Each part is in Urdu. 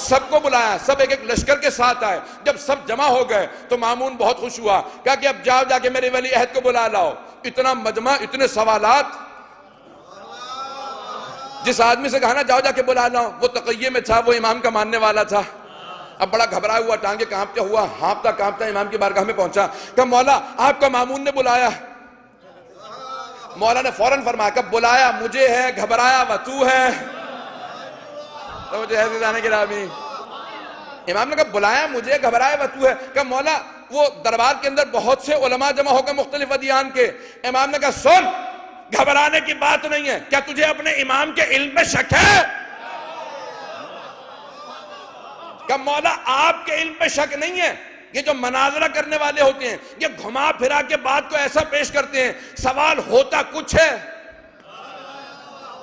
سب کو بلایا، سب ایک ایک لشکر کے ساتھ آئے. جب سب جمع ہو گئے تو مامون بہت خوش ہوا، کہا کہ اب جاؤ جا کے میرے ولی عہد کو بلا لاؤ. اتنا مجمع، اتنے سوالات. جس آدمی سے کہا نا جاؤ جا کے بلا لاؤ، وہ تقیے میں تھا، وہ امام کا ماننے والا تھا. اب بڑا گھبرایا ہوا، ٹانگے کانپتا ہوا، ہانپتا کانپتا امام کی بارگاہ میں پہنچا. کہا مولا آپ کا مامون نے بلایا. مولا نے فوراً فرمایا کہ بلایا مجھے ہے، گھبرایا و تو ہے. تو مجھے ہے زیدانے کی رامی. امام نے کہا بلایا مجھے، گھبرایا و تو ہے. کہا مولا وہ دربار کے اندر بہت سے علماء جمع ہو گئے مختلف ادیان کے. امام نے کہا سن، گھبرانے کی بات نہیں ہے. کیا تجھے اپنے امام کے علم میں شک ہے؟ کہ مولا آپ کے علم پہ شک نہیں ہے. یہ جو مناظرہ کرنے والے ہوتے ہیں یہ گھما پھرا کے بات کو ایسا پیش کرتے ہیں، سوال ہوتا کچھ ہے،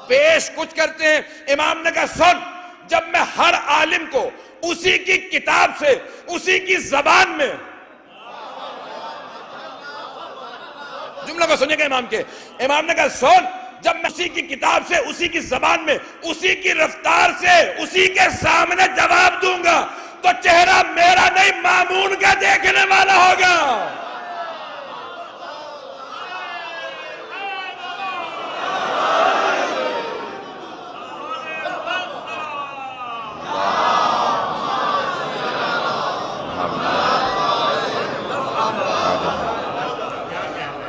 پیش کچھ کرتے ہیں. امام نے کہا سن، جب میں ہر عالم کو اسی کی کتاب سے، اسی کی زبان میں، جملہ کو سنیے گا امام کے. امام نے کہا سن، جب میں اسی کی کتاب سے، اسی کی زبان میں، اسی کی رفتار سے، اسی کے سامنے جواب دوں گا تو چہرہ میرا نہیں مامون کا دیکھنے والا ہوگا.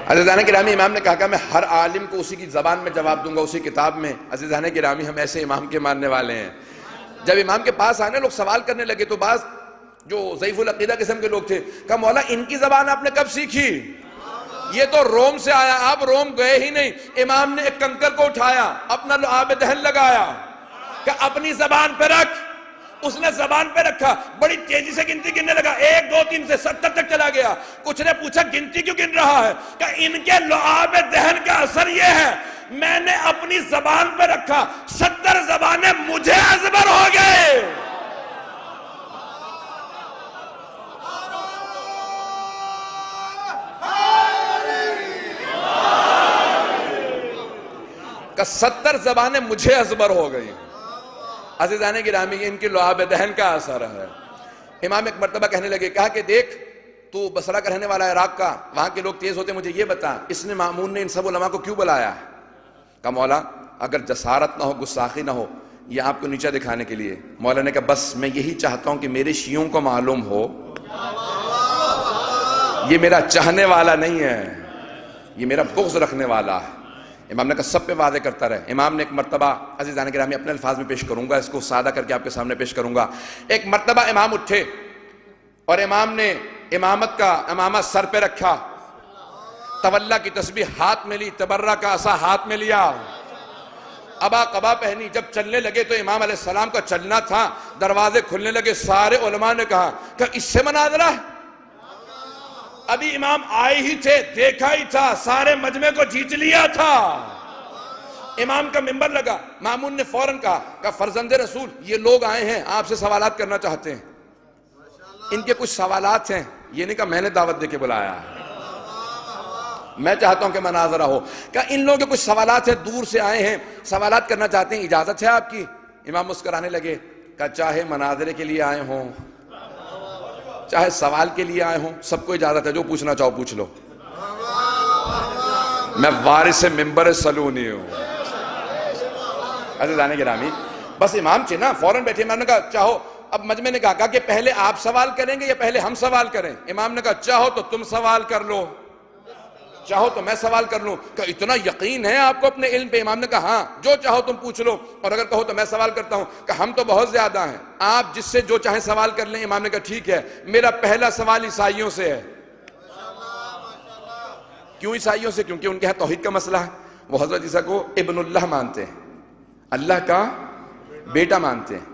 عزیزانِ گرامی، امام نے کہا کہ میں ہر عالم کو اسی کی زبان میں جواب دوں گا، اسی کتاب میں. عزیزانِ گرامی، ہم ایسے امام کے ماننے والے ہیں. جب امام کے پاس آنے لوگ سوال کرنے لگے تو بعض جو ضعیف العقیدہ قسم کے لوگ تھے کہا مولا ان کی زبان آپ نے کب سیکھی؟ یہ تو روم سے آیا، آپ روم گئے ہی نہیں. امام نے ایک کنکر کو اٹھایا، اپنا لعاب دہن لگایا کہ اپنی زبان پہ رکھ. اس نے زبان پہ رکھا، بڑی تیزی سے گنتی گننے لگا، 1 2 3 سے 70 تک چلا گیا. کچھ نے پوچھا گنتی کیوں گن رہا ہے؟ کہ ان کے لعاب دہن کا اثر یہ ہے، میں نے اپنی زبان پہ رکھا، 70 زبانیں مجھے ازبر ہو گئے. کہ 70 زبانیں مجھے ازبر ہو گئی. عزیزانِ گرامی، ان کی لعاب دہن کا اثر ہے. امام ایک مرتبہ کہنے لگے، کہا کہ دیکھ تو بصرہ کا رہنے والا عراق کا، وہاں کے لوگ تیز ہوتے، مجھے یہ بتا اس نے مامون نے ان سب علماء کو کیوں بلایا ہے؟ کہا مولا اگر جسارت نہ ہو، گستاخی نہ ہو، یہ آپ کو نیچا دکھانے کے لیے. مولا نے کہا بس میں یہی چاہتا ہوں کہ میرے شیعوں کو معلوم ہو یہ میرا چاہنے والا نہیں ہے، یہ میرا بغض رکھنے والا ہے. امام نے کہا سب پہ واضح کرتا رہے. امام نے ایک مرتبہ، عزیزان گرامی اپنے الفاظ میں پیش کروں گا، اس کو سادہ کر کے آپ کے سامنے پیش کروں گا. ایک مرتبہ امام اٹھے اور امام نے امامت کا امامہ سر پہ رکھا، تولا کی تسبیح ہاتھ میں لی، تبرہ کا عصا ہاتھ میں لیا، ابا قبا پہنی. جب چلنے لگے تو امام علیہ السلام کا چلنا تھا، دروازے کھلنے لگے. سارے علماء نے کہا کہ اس سے مناظرہ ہے؟ ابھی امام آئے ہی تھے، دیکھا ہی تھا، سارے مجمع کو جیت لیا تھا. امام کا منبر لگا. مامون نے فوراً کہا کہ فرزند رسول یہ لوگ آئے ہیں آپ سے سوالات کرنا چاہتے ہیں، ان کے کچھ سوالات ہیں. یہ نہیں کہا میں نے دعوت دے کے بلایا، میں چاہتا ہوں کہ مناظرہ ہو. کہ ان لوگوں کے کچھ سوالات ہیں، دور سے آئے ہیں، سوالات کرنا چاہتے ہیں، اجازت ہے آپ کی؟ امام مسکرانے لگے. کہ چاہے مناظرے کے لیے آئے ہوں، چاہے سوال کے لیے آئے ہوں، سب کو اجازت ہے، جو پوچھنا چاہو پوچھ لو. میں وارث منبر سلونی ہوں. عزیزان گرامی، بس امام تھے نا، فوراً بیٹھے. امام نے کہا چاہو، اب مجمع نے کہا کہ پہلے آپ سوال کریں گے یا پہلے ہم سوال کریں؟ امام نے کہا چاہو تو تم سوال کر لو، چاہو تو میں سوال کر لوں. کہ اتنا یقین ہے آپ کو اپنے علم پہ؟ امام نے کہا ہاں، جو چاہو تم پوچھ لو، اور اگر کہو تو میں سوال کرتا ہوں. کہ ہم تو بہت زیادہ ہیں، آپ جس سے جو چاہیں سوال کر لیں. امام نے کہا ٹھیک ہے، میرا پہلا سوال عیسائیوں سے ہے. کیوں عیسائیوں سے؟ کیونکہ ان کے ہاں توحید کا مسئلہ ہے. وہ حضرت عیسیٰ کو ابن اللہ مانتے ہیں، اللہ کا بیٹا مانتے ہیں،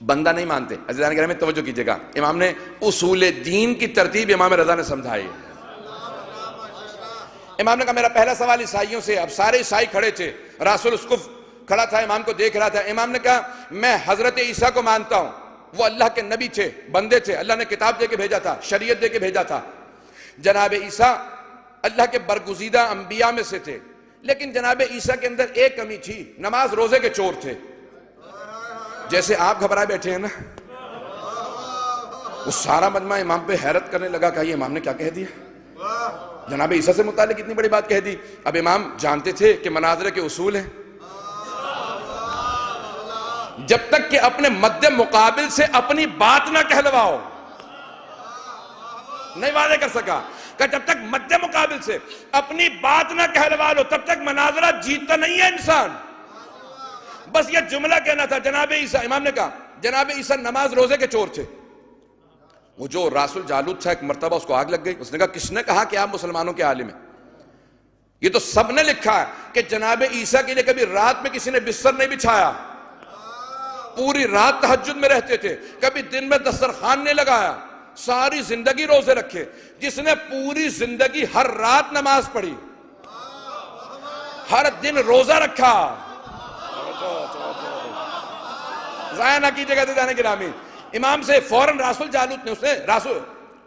بندہ نہیں مانتے. عزیزان گرامی توجہ کیجئے گا، امام نے اصول دین کی ترتیب امام رضا نے سمجھائی. امام نے کہا میرا پہلا سوال عیسائیوں سے. اب سارے عیسائی کھڑے تھے، راس الاسقف کھڑا تھا، امام کو دیکھ رہا تھا. امام نے کہا میں حضرت عیسیٰ کو مانتا ہوں، وہ اللہ کے نبی تھے، بندے تھے، اللہ نے کتاب دے کے بھیجا تھا، شریعت دے کے بھیجا تھا. جناب عیسیٰ اللہ کے برگزیدہ انبیاء میں سے تھے، لیکن جناب عیسیٰ کے اندر ایک کمی تھی، نماز روزے کے چور تھے. جیسے آپ گھبرائے بیٹھے ہیں نا، وہ سارا مجمع امام پہ حیرت کرنے لگا کہ یہ امام نے کیا کہہ دیا، جناب عیسیٰ سے متعلق اتنی بڑی بات کہہ دی۔ اب امام جانتے تھے کہ مناظرے کے اصول ہیں، جب تک کہ اپنے مد مقابل سے اپنی بات نہ کہلواؤ، نہیں واضح کر سکا کہ جب تک مد مقابل سے اپنی بات نہ کہلوا لو تب تک مناظرہ جیتتا نہیں ہے انسان۔ بس یہ جملہ کہنا تھا، جناب عیسیٰ، امام نے کہا جناب عیسیٰ نماز روزے کے چور تھے۔ وہ جو راس الجالوت تھا، ایک مرتبہ اس کو آگ لگ گئی، اس نے کہا کس نے کہا کہ آپ مسلمانوں کے عالم ہیں؟ یہ تو سب نے لکھا ہے کہ جناب عیسیٰ کے لیے کبھی رات میں کسی نے بستر نہیں بچھایا، پوری رات تہجد میں رہتے تھے، کبھی دن میں دسترخوان نہیں لگایا، ساری زندگی روزے رکھے۔ جس نے پوری زندگی ہر رات نماز پڑھی، ہر دن روزہ رکھا، ضائع نہ کیجیے گا جانے گرامی، امام سے فوراً راس الجالوت نے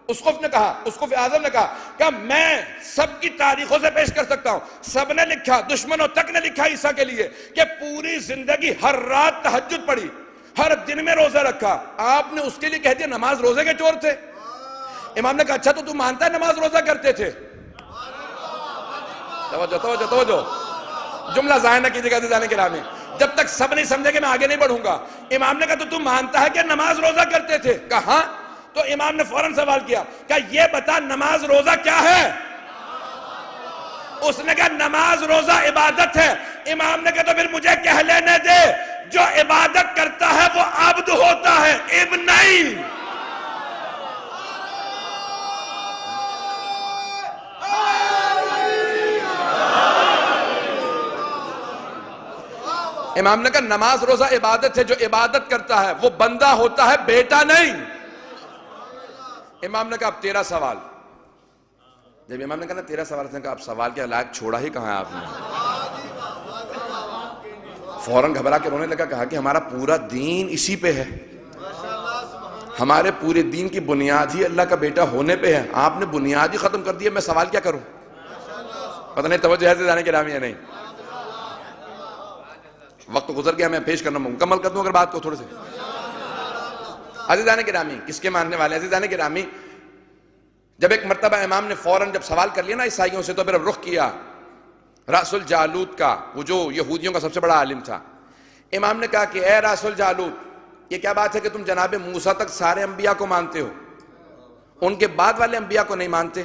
اسقف نے کہا، اسقف اعظم نے کہا کہ میں سب کی تاریخوں سے پیش کر سکتا ہوں، سب نے لکھا، دشمنوں تک نے لکھا عیسیٰ کے لیے کہ پوری زندگی ہر رات تہجد پڑھی، ہر دن میں روزہ رکھا، آپ نے اس کے لیے کہہ دیا نماز روزے کے چور تھے۔ امام نے کہا اچھا تو مانتا ہے نماز روزہ کرتے تھے؟ توجہ، جملہ ضائع نہ کیجیے گا جانے کے رامی، جب تک سب نہیں سمجھے کہ میں آگے نہیں بڑھوں گا۔ امام نے کہا تو مانتا ہے کہ نماز روزہ کرتے تھے؟ کہا ہاں۔ تو امام نے فوراً سوال کیا کہ یہ بتا نماز روزہ کیا ہے؟ اس نے کہا نماز روزہ عبادت ہے۔ امام نے کہا تو پھر مجھے کہہ لینے دے، جو عبادت کرتا ہے وہ عبد ہوتا ہے، ابن نہیں۔ امام نے کہا نماز روزہ عبادت ہے، جو عبادت کرتا ہے وہ بندہ ہوتا ہے، بیٹا نہیں۔ امام نے کہا اب تیرا سوال۔ جب امام نے کہا نا تیرا سوال، اس نے کہا اب سوال کے لائق چھوڑا ہی کہاں ہے آپ نے؟ فوراً گھبرا کے رونے لگا، کہا کہ ہمارا پورا دین اسی پہ ہے، ہمارے پورے دین کی بنیاد ہی اللہ کا بیٹا ہونے پہ ہے، آپ نے بنیاد ہی ختم کر دی ہے، میں سوال کیا کروں؟ پتہ نہیں توجہ ہے جانے کے رامی ہے نہیں؟ وقت گزر گیا، میں پیش کرنا مکمل کر دوں اگر بات کو تھوڑے سے۔ عزیزان گرامی، کس کے ماننے والے عزیزان گرامی، جب ایک مرتبہ امام نے فوراً جب سوال کر لیا نا عیسائیوں سے، تو پھر رخ کیا راس الجالوت کا، وہ جو یہودیوں کا سب سے بڑا عالم تھا۔ امام نے کہا کہ اے راس الجالوت، یہ کیا بات ہے کہ تم جناب موسیٰ تک سارے انبیاء کو مانتے ہو، ان کے بعد والے انبیاء کو نہیں مانتے؟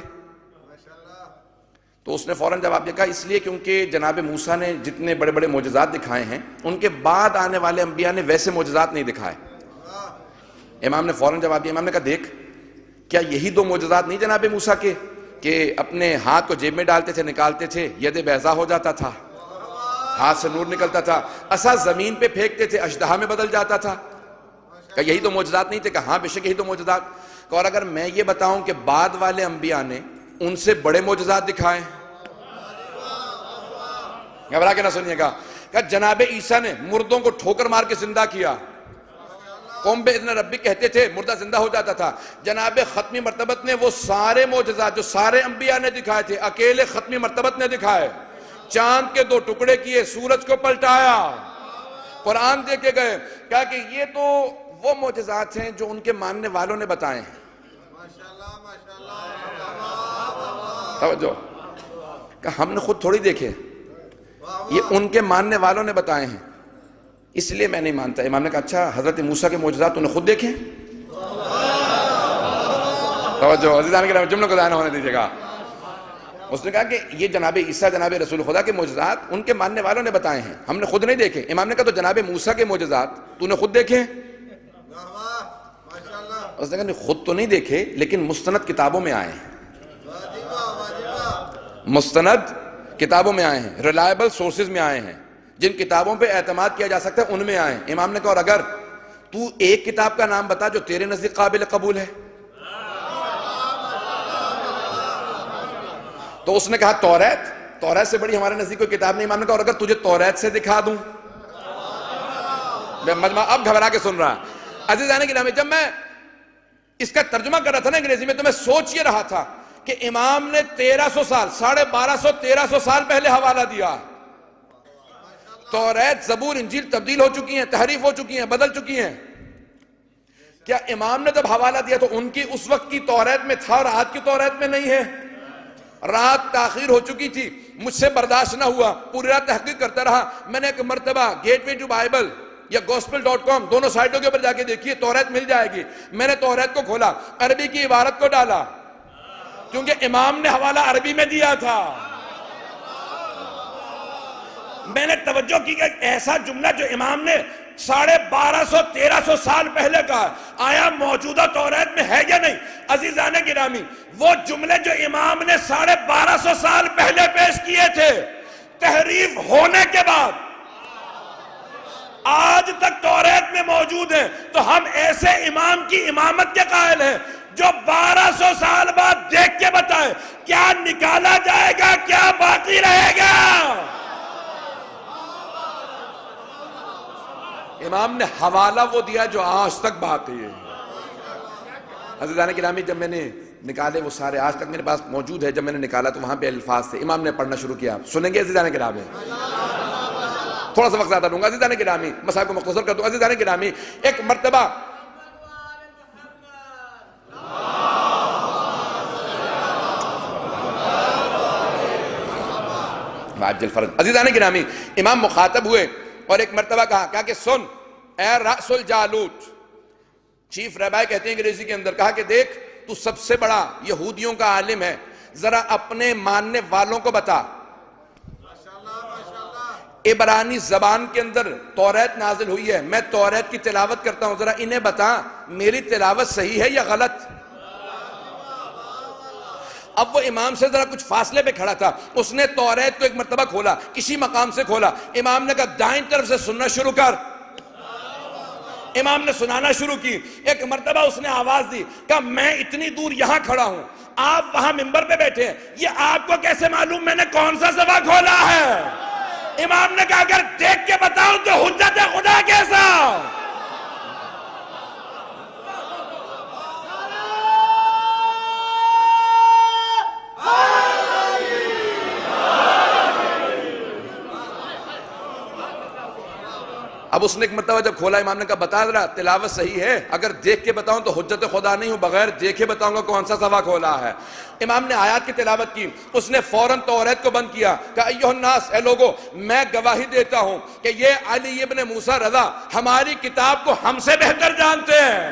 تو اس نے فوراً جواب دیا، کہا اس لیے کیونکہ جناب موسیٰ نے جتنے بڑے بڑے معجزات دکھائے ہیں، ان کے بعد آنے والے انبیاء نے ویسے معجزات نہیں دکھائے۔ امام نے فوراً جواب دیا، امام نے کہا دیکھ، کیا یہی دو معجزات نہیں جناب موسیٰ کے کہ اپنے ہاتھ کو جیب میں ڈالتے تھے، نکالتے تھے، ید بیضا ہو جاتا تھا، ہاتھ سے نور نکلتا تھا، عصا زمین پہ پھینکتے تھے، اژدہا میں بدل جاتا تھا؟ کہ یہی دو معجزات نہیں تھے؟ کہ ہاں بے شک یہی دو معجزات۔ اور اگر میں یہ بتاؤں کہ بعد والے انبیاء نے ان سے بڑے معجزات دکھائے؟ گھبرا کے نہ سنیے گا، کہ جناب عیسیٰ نے مردوں کو ٹھوکر مار کے زندہ کیا، قوم بِإِذْنِ ربک کہتے تھے، مردہ زندہ ہو جاتا تھا۔ جناب ختمی مرتبت نے وہ سارے معجزات جو سارے انبیاء نے دکھائے تھے، اکیلے ختمی مرتبت نے دکھائے۔ چاند کے 2 ٹکڑے کیے، سورج کو پلٹایا، قرآن دے کے گئے، کہا کہ یہ تو وہ معجزات ہیں جو ان کے ماننے والوں نے بتائے ہیں۔ توجہ، کہ ہم نے خود تھوڑی دیکھے، یہ ان کے ماننے والوں نے بتائے ہیں، اس لیے میں نہیں مانتا۔ امام نے کہا اچھا حضرت موسیٰ کے معجزات تو نے خود دیکھے؟ توجہ عزیزان کے جملے کو ضائع نہ ہونے دیجیے گا۔ اس نے کہا کہ یہ جناب عیسیٰ جناب رسول خدا کے معجزات ان کے ماننے والوں نے بتائے ہیں، ہم نے خود نہیں دیکھے۔ امام نے کہا تو جناب موسیٰ کے معجزات تو نے خود دیکھے؟ اس نے کہا نہیں خود تو نہیں دیکھے، لیکن مستند کتابوں میں آئے ہیں، مستند کتابوں میں آئے ہیں، ریلائبل سورسز میں آئے ہیں، جن کتابوں پہ اعتماد کیا جا سکتا ہے ان میں آئے ہیں۔ امام نے کہا اور اگر تو ایک کتاب کا نام بتا جو تیرے نزدیک قابل قبول ہے؟ تو اس نے کہا توریت سے بڑی ہمارے نزدیک کوئی کتاب نہیں۔ امام نے کہا اور اگر تجھے توریت سے دکھا دوں؟ مجمع اب گھبرا کے سن رہا۔ عزیزان گرامی، جب میں اس کا ترجمہ کر رہا تھا نا انگریزی میں، تو میں سوچ یہ رہا تھا کہ امام نے 1300 سال 1250 1300 سال پہلے حوالہ دیا، توریت زبور انجیل تبدیل ہو چکی ہیں، تحریف ہو چکی ہیں، بدل چکی ہیں. کیا امام نے جب حوالہ دیا تو ان کی اس وقت کی توریت میں تھا اور آج کی توریت میں نہیں ہے؟ رات تاخیر ہو چکی تھی، مجھ سے برداشت نہ ہوا، پوری رات تحقیق کرتا رہا. میں نے ایک مرتبہ گیٹ وے ٹو بائبل یا gospel.com دونوں سائٹوں کے اوپر جا کے دیکھیے، توریت مل جائے گی. میں نے توریت کو کھولا، عربی کی عبارت کو ڈالا کیونکہ امام نے حوالہ عربی میں دیا تھا. میں نے توجہ کی کہ ایسا جملہ جو امام نے 1250-1300 سال پہلے کا آیا موجودہ توریت میں ہے یا نہیں؟ عزیزان گرامی، وہ جملے جو امام نے 1250 سال پہلے پیش کیے تھے، تحریف ہونے کے بعد آج تک توریت میں موجود ہیں. تو ہم ایسے امام کی امامت کے قائل ہیں جو 1200 سال بعد دیکھ کے بتائے کیا نکالا جائے گا، کیا باقی رہے گا. امام نے حوالہ وہ دیا جو آج تک باقی ہے. عزیزان گرامی، جب میں نے نکالے وہ سارے آج تک میرے پاس موجود ہے، جب میں نے نکالا تو وہاں پہ الفاظ تھے. امام نے پڑھنا شروع کیا، سنیں گے عزیزان گرامی؟ تھوڑا سا وقت زیادہ لوں گا عزیزان گرامی، مسائل کو مختصر کر دوں. عزیزان گرامی، ایک مرتبہ عزیزان گرامی امام مخاطب ہوئے اور ایک مرتبہ کہا کہ سن اے رأس الجالوت، چیف رہبائی کہتے ہیں انگریزی کے اندر، کہا کہ دیکھ تو سب سے بڑا یہودیوں کا عالم ہے، ذرا اپنے ماننے والوں کو بتا عبرانی زبان کے اندر توریت نازل ہوئی ہے، میں توریت کی تلاوت کرتا ہوں، ذرا انہیں بتا میری تلاوت صحیح ہے یا غلط. اب وہ امام سے ذرا کچھ فاصلے پہ کھڑا تھا، اس نے توریت کو ایک مرتبہ کھولا، کسی مقام سے کھولا. امام نے کہا دائیں طرف سے سننا شروع کر. امام نے سنانا شروع کی. ایک مرتبہ اس نے آواز دی، کہا میں اتنی دور یہاں کھڑا ہوں، آپ وہاں منبر پہ بیٹھے ہیں، یہ آپ کو کیسے معلوم میں نے کون سا صفحہ کھولا ہے؟ امام نے کہا اگر دیکھ کے بتاؤ تو حجت خدا کیسا. اب اس نے ایک مرتبہ جب کھولا، امام نے کہا بتا ذرا تلاوت صحیح ہے، اگر دیکھ کے بتاؤں تو حجت خدا نہیں ہوں، بغیر دیکھے بتاؤں گا کون سا صفحہ کھولا ہے. امام نے آیات کی تلاوت کی، اس نے فوراً توریت کو بند کیا، کہا ایھا الناس، اے لوگو میں گواہی دیتا ہوں کہ یہ علی ابن موسیٰ رضا ہماری کتاب کو ہم سے بہتر جانتے ہیں،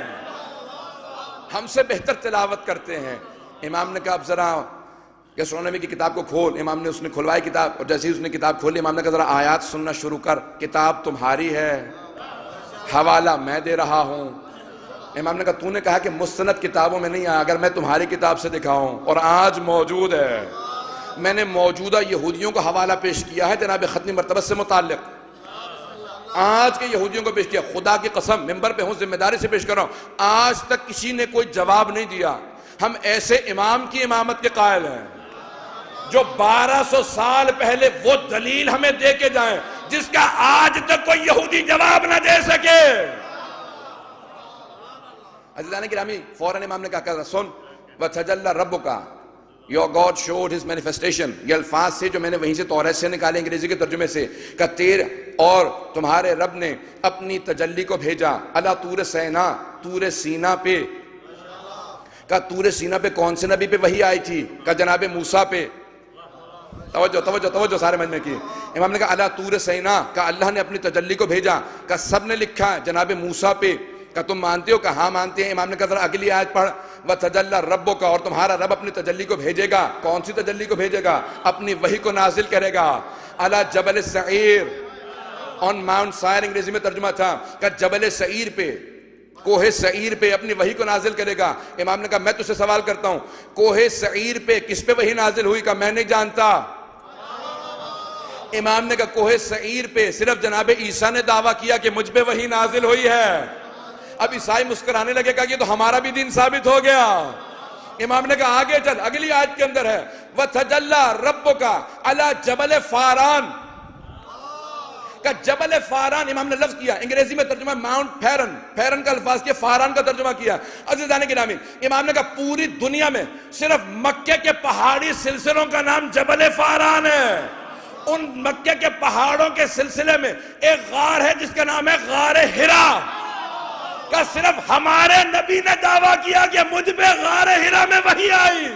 ہم سے بہتر تلاوت کرتے ہیں. امام نے کہا اب ذرا گیسٹرونومی کی کتاب کو کھول. امام نے اس نے کھلوائی کتاب، اور جیسے ہی اس نے کتاب کھولی امام نے کہا ذرا آیات سننا شروع کر، کتاب تمہاری ہے، حوالہ میں دے رہا ہوں. امام نے کہا تو نے کہا کہ مستند کتابوں میں نہیں آیا، اگر میں تمہاری کتاب سے دکھاؤں اور آج موجود ہے. میں نے موجودہ یہودیوں کو حوالہ پیش کیا ہے جناب ختمی مرتبت سے متعلق، آج کے یہودیوں کو پیش کیا. خدا کی قسم ممبر پہ ہوں، ذمہ داری سے پیش کر رہا ہوں، آج تک کسی نے کوئی جواب نہیں دیا. ہم ایسے امام کی امامت کے قائل ہیں جو 1200 سال پہلے وہ دلیل ہمیں دے کے جائیں جس کا آج تک کوئی یہودی جواب نہ دے سکے. عزیزان گرامی، فوراً امام نے کہا سن وَتَجَلَّ رَبُّكَ، your God showed his manifestation. یہ الفاظ سے جو میں نے وہیں سے توریت سے نکالے انگریزی کے ترجمے سے، کہ تیر اور تمہارے رب نے اپنی تجلی کو بھیجا علی طور سینا، طور سینا پہ. کہ طور سینا پہ کون سے نبی پہ وحی آئی تھی؟ کہ جناب موسیٰ پہ. توجہ سارے مجمع کی. امام نے کہا علی طور سینا، کہ اللہ نے اپنی تجلی کو بھیجا، کہ سب نے لکھا ہے جناب موسیٰ پہ. کہ تم مانتے ہو؟ کہ ہاں مانتے ہیں. امام نے کہا ذرا اگلی آیت پڑھ، وَتَجَلَّ رَبُّكَ، اور تمہارا رب اپنی تجلی کو بھیجے گا. کون سی تجلی کو بھیجے گا؟ اپنی وحی کو نازل کرے گا. علی جبل سعیر، آن ماؤنٹ سائر انگریزی میں ترجمہ تھا، کہ جبل سعیر پہ، کوہ سعیر پہ اپنی وحی کو نازل کرے گا. امام نے کہا میں تجھ سے سوال کرتا ہوں، کوہ سعیر پہ کس پہ وحی نازل ہوئی؟ کہ میں نہیں جانتا. امام نے کہا کوہ سعیر پہ صرف جناب عیسیٰ نے دعویٰ کیا کہ مجھ پہ وحی نازل ہوئی ہے. اب عیسائی مسکرانے لگے گا کہ تو ہمارا بھی دین ثابت ہو گیا. امام نے کہا آگے چل، اگلی آیت کے اندر ہے وَتَجَلَّ رَبُّكَ عَلَى جَبَلِ فَارَان، کہ جبل فاران امام نے لفظ کیا، انگریزی میں ترجمہ ماؤنٹ پھیرن، پھیرن کا الفاظ کیا، فاران کا ترجمہ کیا. عزیزان گرامی، امام نے کہا پوری دنیا میں صرف مکے کے پہاڑی سلسلوں کا نام جبل فاران ہے. ان مکے کے پہاڑوں کے سلسلے میں ایک غار ہے جس کا نام ہے غار حرا، کہ صرف ہمارے نبی نے دعویٰ کیا کہ مجھ پہ غار حرا میں وحی آئی۔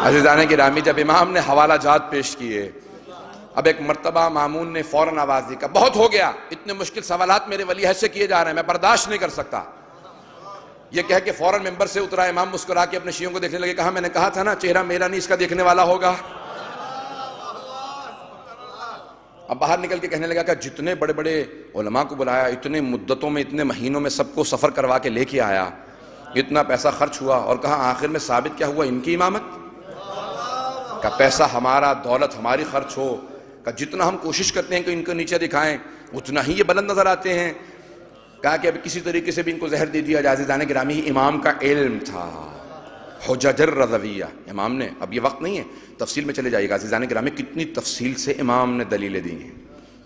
عزیزان گرامی، جب امام نے حوالہ جات پیش کیے، اب ایک مرتبہ مامون نے فوراً آواز دی کہ بہت ہو گیا، اتنے مشکل سوالات میرے ولی حج سے کیے جا رہے ہیں، میں برداشت نہیں کر سکتا۔ یہ کہہ کے فوراً ممبر سے اترا، امام مسکرا کے اپنے شیعوں کو دیکھنے لگے، کہا میں نے کہا تھا نا چہرہ میرا نہیں اس کا دیکھنے والا ہوگا۔ اب باہر نکل کے کہنے لگا کہ جتنے بڑے بڑے علماء کو بلایا، اتنے مدتوں میں اتنے مہینوں میں سب کو سفر کروا کے لے کے آیا، اتنا پیسہ خرچ ہوا، اور کہا آخر میں ثابت کیا ہوا؟ ان کی امامت۔ کہ پیسہ ہمارا، دولت ہماری خرچ ہو، کہ جتنا ہم کوشش کرتے ہیں کہ ان کو نیچے دکھائیں اتنا ہی یہ بلند نظر آتے ہیں۔ کہا کہ اب کسی طریقے سے بھی ان کو زہر دے دیا جائے۔ عزیزان گرامی، امام کا علم تھا، حجج الرضویہ امام نے، اب یہ وقت نہیں ہے تفصیل میں چلے جائے گا۔ عزیزان گرامی، کتنی تفصیل سے امام نے دلیلیں دی ہیں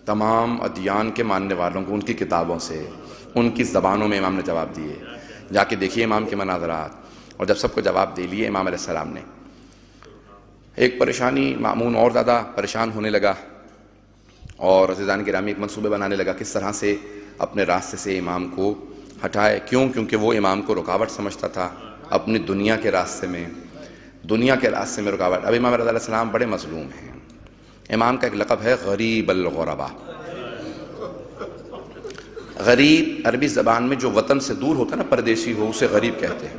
تمام ادیان کے ماننے والوں کو، ان کی کتابوں سے، ان کی زبانوں میں امام نے جواب دیے۔ جا کے دیکھیے امام کے مناظرات۔ اور جب سب کو جواب دے لیے امام علیہ السلام نے، ایک پریشانی، مامون اور زیادہ پریشان ہونے لگا، اور عزیزان گرامی ایک منصوبے بنانے لگا کس طرح سے اپنے راستے سے امام کو ہٹائے۔ کیوں؟ کیونکہ وہ امام کو رکاوٹ سمجھتا تھا اپنی دنیا کے راستے میں، رکاوٹ۔ اب امام رضا علیہ السلام بڑے مظلوم ہیں۔ امام کا ایک لقب ہے غریب الغرباء۔ غریب عربی زبان میں جو وطن سے دور ہوتا ہے نا، پردیسی ہو، اسے غریب کہتے ہیں۔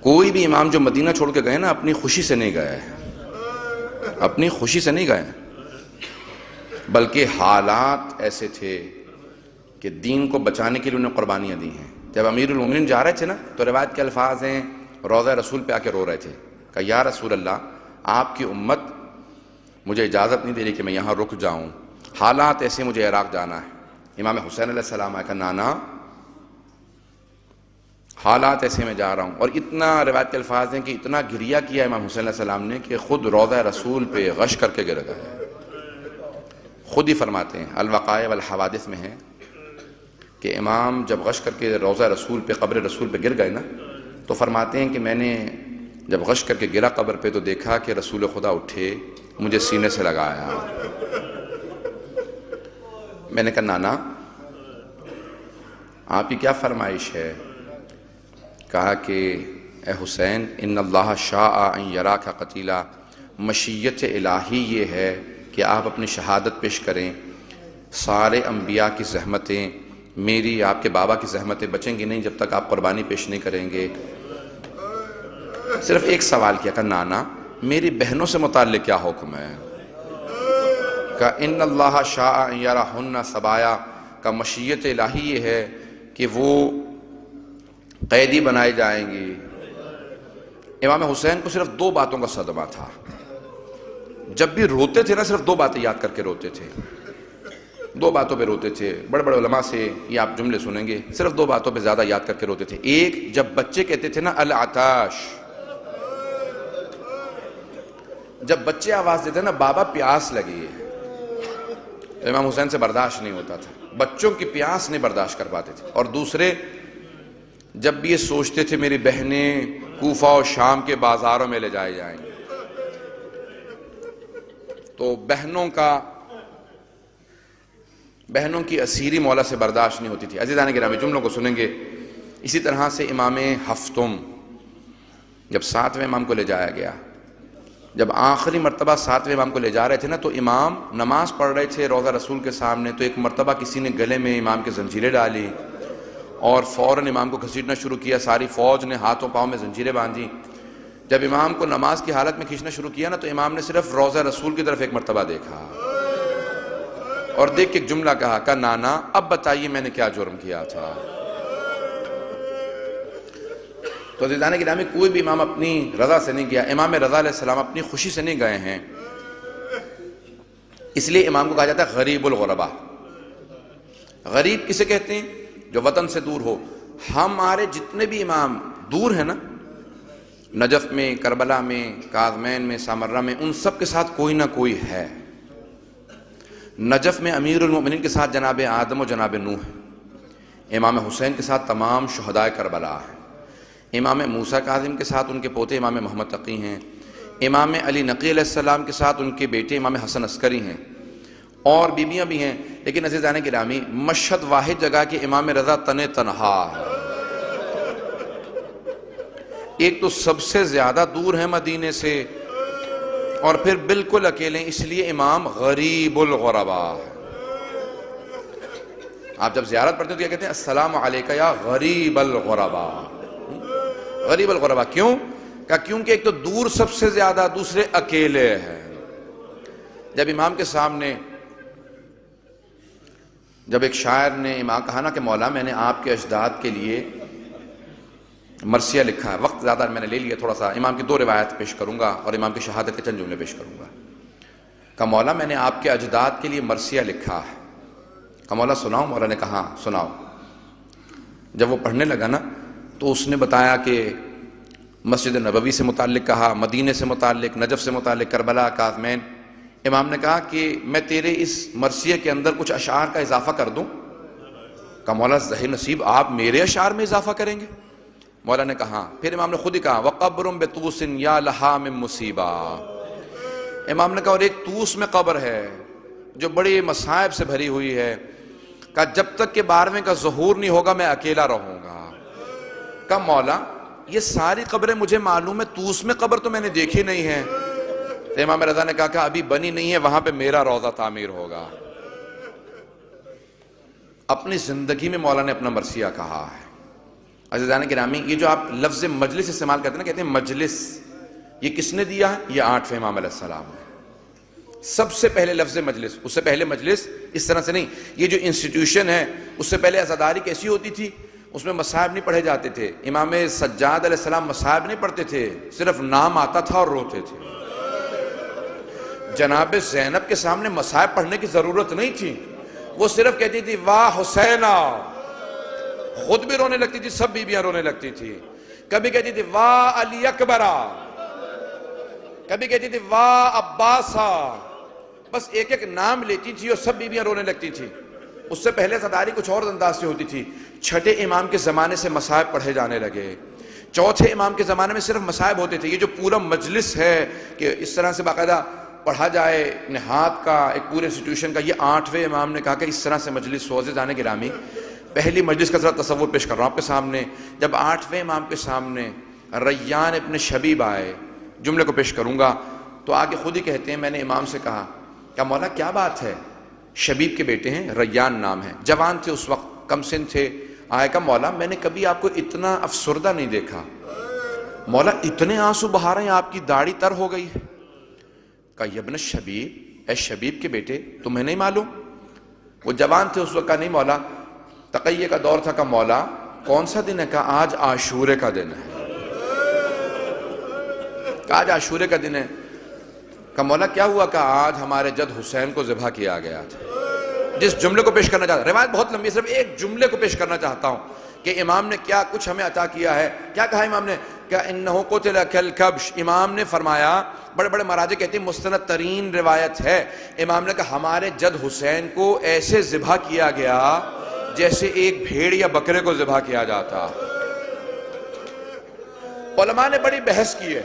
کوئی بھی امام جو مدینہ چھوڑ کے گئے نا، اپنی خوشی سے نہیں گئے، اپنی خوشی سے نہیں گئے، بلکہ حالات ایسے تھے کہ دین کو بچانے کے لیے انہیں قربانیاں دی ہیں۔ جب امیر المومنین جا رہے تھے نا، تو روایت کے الفاظ ہیں، روضہ رسول پہ آ کے رو رہے تھے کہ یا رسول اللہ، آپ کی امت مجھے اجازت نہیں دے رہی کہ میں یہاں رک جاؤں، حالات ایسے، مجھے عراق جانا ہے۔ امام حسین علیہ السلام آئے کہ نانا، حالات ایسے میں جا رہا ہوں۔ اور اتنا روایت کے الفاظ ہیں کہ اتنا گریہ کیا امام حسین علیہ السلام نے کہ خود روضہ رسول پہ غش کر کے گر گئے۔ خود ہی فرماتے ہیں، الوقائع والحوادث میں ہے کہ امام جب غش کر کے روضہ رسول پہ، قبر رسول پہ گر گئے نا، تو فرماتے ہیں کہ میں نے جب غش کر کے گرا قبر پہ تو دیکھا کہ رسول خدا اٹھے، مجھے سینے سے لگایا۔ میں نے کہا نانا، آپ کی کیا فرمائش ہے؟ کہا کہ اے حسین، ان اللہ شاء ان یراک قتیلا، مشیت الہی یہ ہے کہ آپ اپنی شہادت پیش کریں۔ سارے انبیاء کی زحمتیں، میری، آپ کے بابا کی زحمتیں بچیں گی نہیں جب تک آپ قربانی پیش نہیں کریں گے۔ صرف ایک سوال کیا کہ نانا، میری بہنوں سے متعلق کیا حکم ہے؟ کہ ان اللہ شاء ان یراہن سبایا، کا مشیت الہی یہ ہے کہ وہ قیدی بنائے جائیں گی۔ امام حسین کو صرف دو باتوں کا صدمہ تھا، جب بھی روتے تھے نا صرف دو باتیں یاد کر کے روتے تھے، دو باتوں پہ روتے تھے۔ بڑے بڑے علماء سے یہ آپ جملے سنیں گے، صرف دو باتوں پہ زیادہ یاد کر کے روتے تھے۔ ایک، جب بچے کہتے تھے نا العطاش، جب بچے آواز دیتے نا بابا پیاس لگی ہے، تو امام حسین سے برداشت نہیں ہوتا تھا، بچوں کی پیاس نہیں برداشت کر پاتے تھے۔ اور دوسرے، جب بھی یہ سوچتے تھے میری بہنیں کوفہ اور شام کے بازاروں میں لے جائے جائیں گے، تو بہنوں کی اسیری مولا سے برداشت نہیں ہوتی تھی۔ عزیزان گرامی، جملوں کو سنیں گے۔ اسی طرح سے امام ہفتم، جب ساتویں امام کو لے جایا گیا، جب آخری مرتبہ ساتویں امام کو لے جا رہے تھے نا، تو امام نماز پڑھ رہے تھے روضہ رسول کے سامنے، تو ایک مرتبہ کسی نے گلے میں امام کے زنجیریں ڈالی اور فوراً امام کو گھسیٹنا شروع کیا۔ ساری فوج نے ہاتھوں پاؤں میں زنجیریں باندھی۔ جب امام کو نماز کی حالت میں کھینچنا شروع کیا نا، تو امام نے صرف روضہ رسول کی طرف ایک مرتبہ دیکھا اور دیکھ کے ایک جملہ کہا کہ نانا، اب بتائیے میں نے کیا جرم کیا تھا۔ تو عزیزان گرامی، کوئی بھی امام اپنی رضا سے نہیں گیا، امام رضا علیہ السلام اپنی خوشی سے نہیں گئے ہیں۔ اس لیے امام کو کہا جاتا ہے غریب الغرباء۔ غریب کسے کہتے ہیں؟ جو وطن سے دور ہو. ہمارے جتنے بھی امام دور ہیں نا، نجف میں، کربلا میں، کاظمین میں، سامرہ میں، ان سب کے ساتھ کوئی نہ کوئی ہے. نجف میں امیر المؤمنین کے ساتھ جناب آدم و جناب نوح ہے. امام حسین کے ساتھ تمام شہدائے کربلا ہیں. امام موسیٰ کاظم کے ساتھ ان کے پوتے امام محمد تقی ہیں. امام علی نقی علیہ السلام کے ساتھ ان کے بیٹے امام حسن عسکری ہیں، اور بیویاں بھی ہیں. لیکن عزیزان گرامی، مشہد واحد جگہ کہ امام رضا تنہا ہے. ایک تو سب سے زیادہ دور ہے مدینے سے، اور پھر بالکل اکیلے، اس لیے امام غریب الغربا ہے. آپ جب زیارت پڑھتے ہیں تو کیا کہتے ہیں؟ السلام علیکہ یا غریب الغربا. غریب الغربا کیوں؟ کیونکہ ایک تو دور سب سے زیادہ، دوسرے اکیلے ہیں. جب امام کے سامنے جب ایک شاعر نے امام کہا نا کہ مولا میں نے آپ کے اجداد کے لیے مرثیہ لکھا ہے، وقت زیادہ میں نے لے لیا تھوڑا سا، امام کی 2 روایت پیش کروں گا اور امام کی شہادت کے چند جملے پیش کروں گا. کہا مولا میں نے آپ کے اجداد کے لیے مرثیہ لکھا ہے. کہا مولا سناؤ. مولا نے کہا سناؤ. جب وہ پڑھنے لگا نا تو اس نے بتایا کہ مسجد نبوی سے متعلق کہا، مدینے سے متعلق، نجف سے متعلق، کربلا، کاظمین. امام نے کہا کہ میں تیرے اس مرثیے کے اندر کچھ اشعار کا اضافہ کر دوں. کہا مولا ظہیر نصیب آپ میرے اشعار میں اضافہ کریں گے؟ مولا نے کہا. پھر امام نے خود ہی کہا وَقَبْرٌ بِطُوسٍ يَا لَهَا مِن مُصِيبَةٍ. امام نے کہا اور ایک طوس میں قبر ہے جو بڑی مصائب سے بھری ہوئی ہے. کہا جب تک کہ 12ویں کا ظہور نہیں ہوگا میں اکیلا رہوں گا. کہا مولا یہ ساری قبریں مجھے معلوم ہے، طوس میں قبر تو میں نے دیکھی نہیں ہے. تو امام رضا نے کہا کہ ابھی بنی نہیں ہے، وہاں پہ میرا روضہ تعمیر ہوگا. اپنی زندگی میں مولا نے اپنا مرثیہ کہا ہے. عزیزان گرامی، یہ جو آپ لفظ مجلس استعمال کرتے ہیں نا، کہتے ہیں مجلس، یہ کس نے دیا ہے؟ یہ 8ویں امام علیہ السلام نے. سب سے پہلے لفظ مجلس، اس سے پہلے مجلس اس طرح سے نہیں. یہ جو انسٹیٹیوشن ہے اس سے پہلے عزاداری کیسی ہوتی تھی؟ اس میں مصائب نہیں پڑھے جاتے تھے. امام سجاد علیہ السلام مصائب نہیں پڑھتے تھے، صرف نام آتا تھا اور روتے تھے. جناب زینب کے سامنے مصائب پڑھنے کی ضرورت نہیں تھی، وہ صرف کہتی تھی واہ حسینہ، خود بھی رونے لگتی تھی، سب بیویاں رونے لگتی تھی. کبھی کہتی تھی واہ علی اکبرہ، کبھی کہتی تھی واہ عباسہ. بس ایک ایک نام لیتی تھی اور سب بیویاں رونے لگتی تھی. اس سے پہلے عزاداری کچھ اور انداز سے ہوتی تھی. 6 امام کے زمانے سے مصائب پڑھے جانے لگے. 4 امام کے زمانے میں صرف مصائب ہوتے تھے. یہ جو پورا مجلس ہے کہ اس طرح سے باقاعدہ پڑھا جائے نہاد کا، ایک پورے انسٹیٹیوشن کا، یہ 8ویں امام نے کہا کہ اس طرح سے مجلس ہو. عزیزان گرامی، پہلی مجلس کا ذرا تصور پیش کر رہا ہوں آپ کے سامنے. جب 8ویں امام کے سامنے ریان ابن شبیب آئے، جملے کو پیش کروں گا تو آگے خود ہی کہتے ہیں میں نے امام سے کہا کہ مولا کیا بات ہے؟ شبیب کے بیٹے ہیں، ریان نام ہے، جوان تھے اس وقت، کم سن تھے. آئے کہا مولا میں نے کبھی آپ کو اتنا افسردہ نہیں دیکھا. مولا اتنے آنسو بہا رہے ہیں، آپ کی داڑھی تر ہو گئی ہے. کہا ابن شبیب، اے شبیب کے بیٹے تمہیں نہیں معلوم؟ وہ جوان تھے اس وقت. کہا نہیں مولا، تقیہ کا دور تھا. کہا مولا کون سا دن ہے؟ کہا آج عاشورے کا دن ہے. کہا آج عاشورے کا دن ہے. کہا مولا کیا ہوا؟ کہا آج ہمارے جد حسین کو ذبح کیا گیا تھا. جس جملے کو پیش کرنا چاہتا ہوں، روایت بہت لمبی ہے، صرف ایک جملے کو پیش کرنا چاہتا ہوں کہ امام نے کیا کچھ ہمیں عطا کیا ہے. کیا کہا امام نے؟ کہ انہو قتل کالکبش. امام نے فرمایا، بڑے بڑے مراجع کہتے ہیں مستند ترین روایت ہے، امام نے کہا ہمارے جد حسین کو ایسے ذبح کیا گیا جیسے ایک بھیڑ یا بکرے کو ذبح کیا جاتا. علماء نے بڑی بحث کی ہے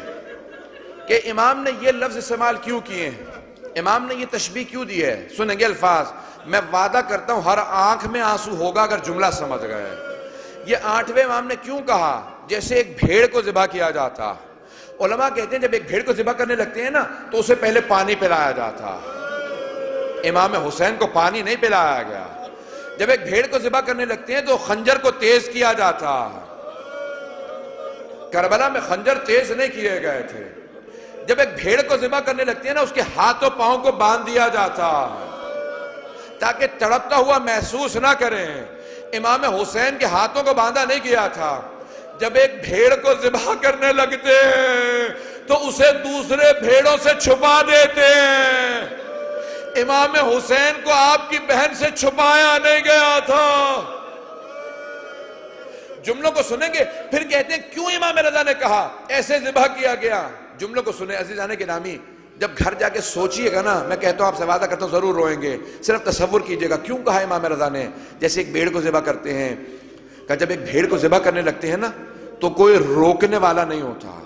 کہ امام نے یہ لفظ استعمال کیوں کیے ہیں، امام نے یہ تشبیہ کیوں دی ہے. سنیں گے الفاظ، میں وعدہ کرتا ہوں ہر آنکھ میں آنسو ہوگا اگر جملہ سمجھ گئے. یہ 8ویں امام نے کیوں کہا جیسے ایک بھیڑ کو ذبح کیا جاتا؟ علماء کہتے ہیں جب ایک بھیڑ کو ذبح کرنے لگتے ہیں نا تو اسے پہلے پانی پلایا جاتا. امام حسین کو پانی نہیں پلایا گیا. جب ایک بھیڑ کو ذبح کرنے لگتے ہیں تو خنجر کو تیز کیا جاتا. کربلا میں خنجر تیز نہیں کیے گئے تھے. جب ایک بھیڑ کو ذبح کرنے لگتے ہیں نا اس کے ہاتھ و پاؤں کو باندھ دیا جاتا تاکہ تڑپتا ہوا محسوس نہ کریں. امام حسین کے ہاتھوں کو باندھا نہیں کیا تھا. جب ایک بھیڑ کو ذبح کرنے لگتے ہیں تو اسے دوسرے بھیڑوں سے چھپا دیتے ہیں. امام حسین کو آپ کی بہن سے چھپایا نہیں گیا تھا. جملوں کو سنیں گے پھر کہتے ہیں کیوں امام رضا نے کہا ایسے ذبح کیا گیا. جملوں کو سنیں عزیزان گرامی, جب گھر جا کے سوچئے گا نا, میں کہتا ہوں آپ سے وعدہ کرتا ہوں ضرور روئیں گے, صرف تصور کیجئے گا کیوں کہا امام رضا نے. جیسے ایک بھیڑ کو ذبح کرتے ہیں, کہ جب ایک بھیڑ کو ذبح کرنے لگتے ہیں نا تو کوئی روکنے والا نہیں ہوتا,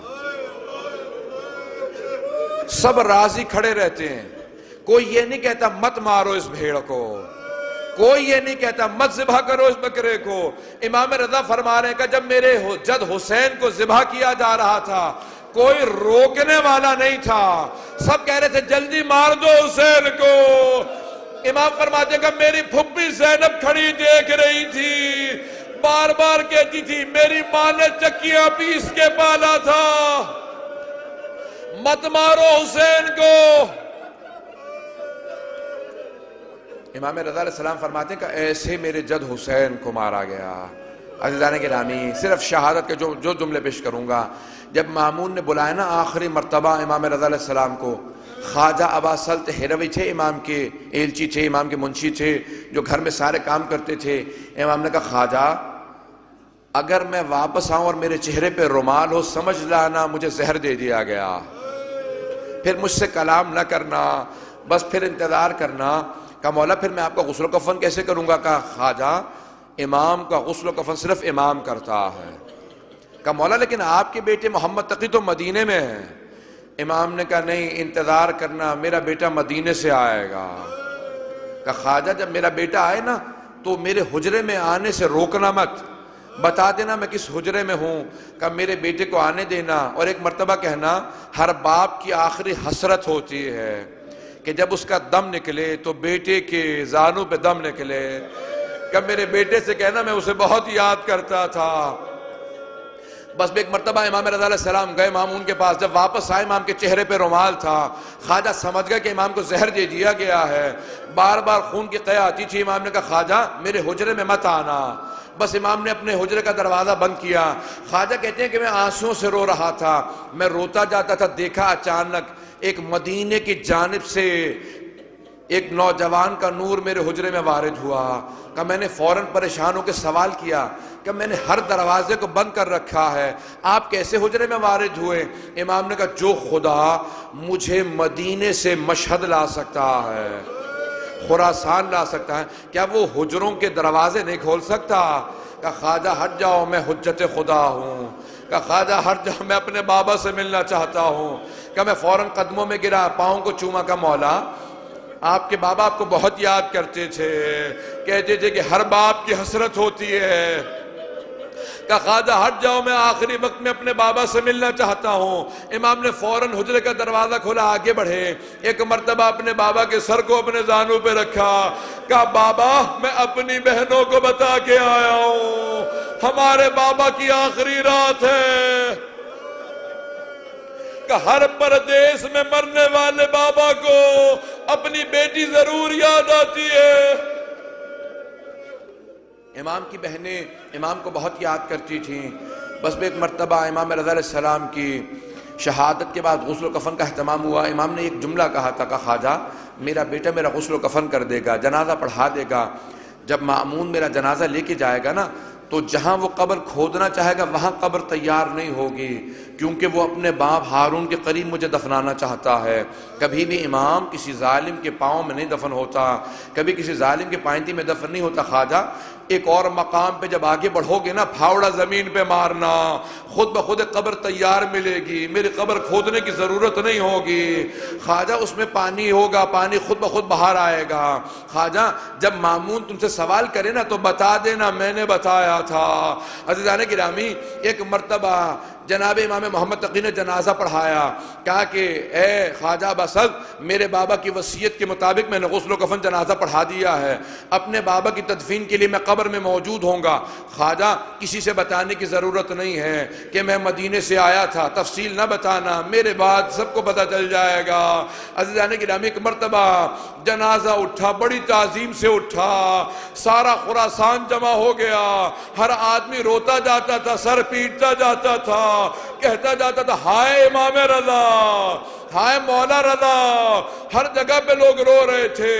سب راضی کھڑے رہتے ہیں. کوئی یہ نہیں کہتا مت مارو اس بھیڑ کو, کوئی یہ نہیں کہتا مت ذبح کرو اس بکرے کو. امام رضا فرما رہے ہیں کہ جب میرے جد حسین کو ذبح کیا جا رہا تھا کوئی روکنے والا نہیں تھا, سب کہہ رہے تھے جلدی مار دو حسین کو. امام فرماتے کہ میری پھپھی زینب کھڑی دیکھ رہی تھی, بار بار کہتی تھی میری ماں نے چکیاں پیس کے پالا تھا, مت مارو حسین کو. امام رضا علیہ السلام فرماتے ہیں کہ ایسے میرے جد حسین کو مارا گیا. عزیزان گرامی, صرف شہادت کے جو جملے پیش کروں گا. جب مامون نے بلایا نا آخری مرتبہ امام رضا علیہ السلام کو, خواجہ ابا سلط ہیروی تھے, امام کے ایلچی تھے, امام کے منشی تھے, جو گھر میں سارے کام کرتے تھے. امام نے کہا خواجہ اگر میں واپس آؤں اور میرے چہرے پہ رومال ہو سمجھ لانا مجھے زہر دے دیا گیا, پھر مجھ سے کلام نہ کرنا, بس پھر انتظار کرنا. کہا مولا پھر میں آپ کا غسل و کفن کیسے کروں گا؟ کہا خواجہ امام کا غسل و کفن صرف امام کرتا ہے. کہا مولا لیکن آپ کے بیٹے محمد تقی تو مدینے میں ہیں. امام نے کہا نہیں, انتظار کرنا, میرا بیٹا مدینے سے آئے گا. کہا خواجہ جب میرا بیٹا آئے نا تو میرے حجرے میں آنے سے روکنا مت, بتا دینا میں کس حجرے میں ہوں. کہا میرے بیٹے کو آنے دینا, اور ایک مرتبہ کہنا ہر باپ کی آخری حسرت ہوتی ہے کہ جب اس کا دم نکلے تو بیٹے کے زانوں پہ دم نکلے. کہ میرے بیٹے سے کہنا میں اسے بہت یاد کرتا تھا. بس ایک مرتبہ امام رضا علیہ السلام گئے مامون کے پاس, جب واپس آئے امام کے چہرے پہ رومال تھا. خواجہ سمجھ گئے کہ امام کو زہر دے دیا گیا ہے, بار بار خون کی قے آتی تھی. امام نے کہا خواجہ میرے حجرے میں مت آنا. بس امام نے اپنے حجرے کا دروازہ بند کیا. خواجہ کہتے ہیں کہ میں آنسوؤں سے رو رہا تھا, میں روتا جاتا تھا, دیکھا اچانک ایک مدینے کی جانب سے ایک نوجوان کا نور میرے حجرے میں وارد ہوا. کہ میں نے فوراً پریشان ہو کے سوال کیا کہ میں نے ہر دروازے کو بند کر رکھا ہے, آپ کیسے حجرے میں وارد ہوئے؟ امام نے کہا جو خدا مجھے مدینے سے مشہد لا سکتا ہے, خراسان لا سکتا ہے, کیا وہ حجروں کے دروازے نہیں کھول سکتا؟ کہ خواجہ ہٹ جاؤ میں حجت خدا ہوں. کہ خواجہ ہٹ جاؤ میں اپنے بابا سے ملنا چاہتا ہوں. کہ میں فوراً قدموں میں گرا, پاؤں کو چوما. کا مولا آپ کے بابا آپ کو بہت یاد کرتے تھے, کہتے تھے کہ ہر باپ کی حسرت ہوتی ہے. کہ خواجہ ہٹ جاؤ میں آخری وقت میں اپنے بابا سے ملنا چاہتا ہوں. امام نے فوراً حجرے کا دروازہ کھولا, آگے بڑھے, ایک مرتبہ اپنے بابا کے سر کو اپنے زانوں پہ رکھا. کہا بابا میں اپنی بہنوں کو بتا کے آیا ہوں ہمارے بابا کی آخری رات ہے. کہ ہر پردیس میں مرنے والے بابا کو اپنی بیٹی ضرور یاد آتی ہے. امام کی بہنیں امام کو بہت یاد کرتی تھیں. بس ایک مرتبہ امام رضا علیہ السلام کی شہادت کے بعد غسل و کفن کا اہتمام ہوا. امام نے ایک جملہ کہا تھا کہ خواجہ میرا بیٹا میرا غسل و کفن کر دے گا, جنازہ پڑھا دے گا. جب مامون میرا جنازہ لے کے جائے گا نا تو جہاں وہ قبر کھودنا چاہے گا وہاں قبر تیار نہیں ہوگی, کیونکہ وہ اپنے باپ ہارون کے قریب مجھے دفنانا چاہتا ہے. کبھی بھی امام کسی ظالم کے پاؤں میں نہیں دفن ہوتا, کبھی کسی ظالم کے پائنتی میں دفن نہیں ہوتا. خواجہ ایک اور مقام پہ جب آگے بڑھو گے نا پھاوڑا زمین پہ مارنا, خود بخود قبر تیار ملے گی, میری قبر کھودنے کی ضرورت نہیں ہوگی. خواجہ اس میں پانی ہوگا, پانی خود بخود باہر آئے گا. خواجہ جب مامون تم سے سوال کرے نا تو بتا دینا میں نے بتایا تھا. عزیزان گرامی, ایک مرتبہ جناب امام محمد تقی نے جنازہ پڑھایا. کہا کہ اے خواجہ بسل میرے بابا کی وصیت کے مطابق میں نے غسل و کفن جنازہ پڑھا دیا ہے, اپنے بابا کی تدفین کے لیے میں قبر میں موجود ہوں گا. خواجہ کسی سے بتانے کی ضرورت نہیں ہے کہ میں مدینے سے آیا تھا, تفصیل نہ بتانا, میرے بعد سب کو پتہ چل جائے گا. عزیزان گرامی ایک مرتبہ جنازہ اٹھا, بڑی تعظیم سے اٹھا, سارا خراسان جمع ہو گیا, ہر آدمی روتا جاتا تھا, سر پیٹتا جاتا تھا, کہتا جاتا تھا ہائے امام رضا, ہائے مولا رضا. ہر جگہ پہ لوگ رو رہے تھے.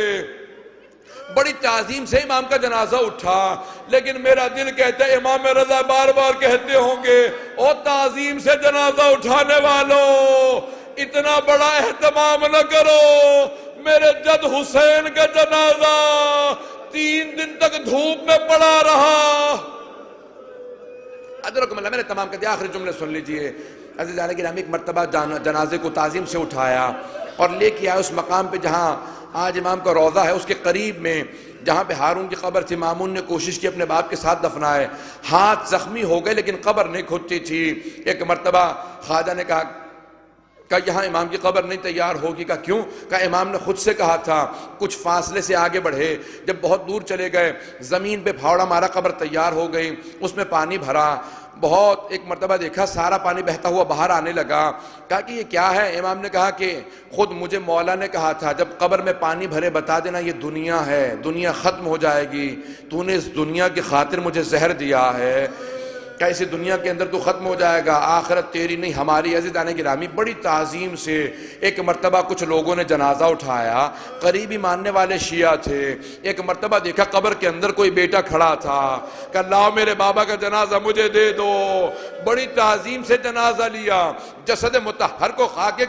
بڑی تعظیم سے امام کا جنازہ اٹھا، لیکن میرا دل کہتا ہے امام رضا بار بار کہتے ہوں گے او تعظیم سے جنازہ اٹھانے والوں اتنا بڑا اہتمام نہ کرو، میرے جد حسین کا جنازہ 3 دن تک دھوپ میں پڑا رہا۔ ادرکم اللہ، میرے تمام کہتے آخری جملے سن لیجئے۔ عزیزان گرامی، ایک مرتبہ جنازے کو تعظیم سے اٹھایا اور لے کے آیا اس مقام پہ جہاں آج امام کا روضہ ہے، اس کے قریب میں جہاں پہ ہارون کی قبر تھی۔ مامون نے کوشش کی اپنے باپ کے ساتھ دفنائے، ہاتھ زخمی ہو گئے لیکن قبر نہیں کھدتی تھی۔ ایک مرتبہ خواجہ نے کہا یہاں امام کی قبر نہیں تیار ہوگی، کہا کیوں؟ کہا امام نے خود سے کہا تھا کچھ فاصلے سے آگے بڑھے، جب بہت دور چلے گئے زمین پہ پھاوڑا مارا، قبر تیار ہو گئی، اس میں پانی بھرا، بہت ایک مرتبہ دیکھا سارا پانی بہتا ہوا باہر آنے لگا۔ کہا کہ یہ کیا ہے؟ امام نے کہا کہ خود مجھے مولا نے کہا تھا جب قبر میں پانی بھرے بتا دینا یہ دنیا ہے، دنیا ختم ہو جائے گی، تو نے اس دنیا کی خاطر مجھے زہر دیا ہے، کہ اسی دنیا کے اندر تو ختم ہو جائے گا، آخرت تیری نہیں ہماری۔ عزیزان گرامی، بڑی تعظیم سے ایک مرتبہ کچھ لوگوں نے جنازہ اٹھایا، قریبی ماننے والے شیعہ تھے۔ ایک مرتبہ دیکھا قبر کے اندر کوئی بیٹا کھڑا تھا، کہ لاؤ میرے بابا کا جنازہ مجھے دے دو۔ بڑی تعظیم سے جنازہ لیا، جسد مطہر کو خاک